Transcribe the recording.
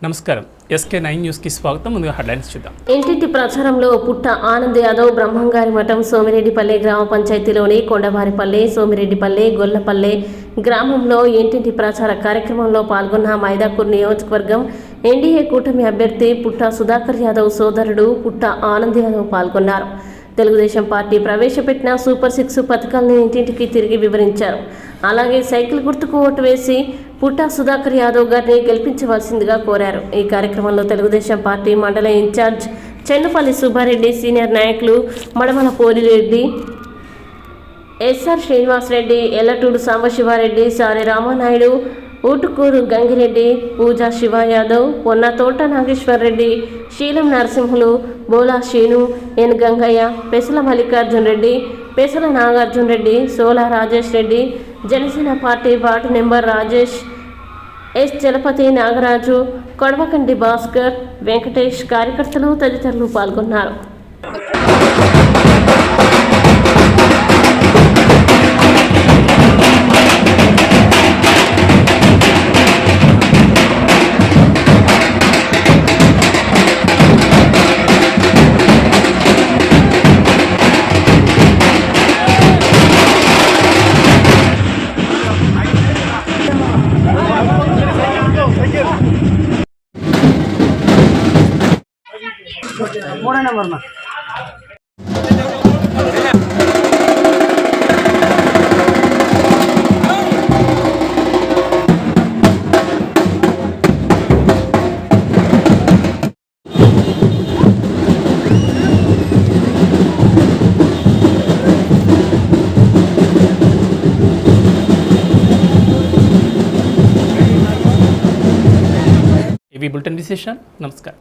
నమస్కారం SK9 news కి స్వాగతం. ముందుగా హెడ్లైన్స్ చూద్దాం. ఇంటింటి ప్రచారంలో పుట్ట ఆనంద్ యాదవ్ బ్రహ్మంగారి మఠం సోమిరెడ్డిపల్లె గ్రామ పంచాయతీలోని కొండవారిపల్లె సోమిరెడ్డిపల్లె గొల్లపల్లె గ్రామంలో ఇంటింటి ప్రచార కార్యక్రమంలో పాల్గొన్న మైదాకూర్ నియోజకవర్గం ఎన్డీఏ కూటమి అభ్యర్థి పుట్ట సుధాకర్ యాదవ్ సోదరుడు పుట్ట ఆనంద్ యాదవ్ పాల్గొన్నారు. తెలుగుదేశం పార్టీ ప్రవేశపెట్టిన సూపర్ 6 పథకాలను ఇంటింటికి తిరిగి వివరించారు. అలాగే సైకిల్ గుర్తుకు ఓటు వేసి పుట్ట సుధాకర్ యాదవ్ గారిని గెలిపించవలసిందిగా కోరారు. ఈ కార్యక్రమంలో తెలుగుదేశం పార్టీ మండల ఇన్ఛార్జ్ చెన్నుపల్లి సుబ్బారెడ్డి, సీనియర్ నాయకులు Madamala Poli Reddy, SR Srinivasa Reddy, Ellaturu Sambasiva Reddy, Sari Rama Naidu, Utukuru Gangi Reddy, Pooja Shiva Yadav, Ponna Thota Nageswara Reddy, Seelam Narasimhulu, Bola Seenu, N Gangaiah, Pesala Mallikarjun Reddy, Pesala Nagarjuna Reddy, Sola Rajesh Reddy, Janasena party ward number Rajesh, S Chalapathi, Nagaraju, Kodavakanti Bhaskar, Venkatesh కార్యకర్తలు తదితరులు పాల్గొన్నారు. మూడో నెంబర్ మా ఇవి బులెటిన్ విశేషాలు. నమస్కారం.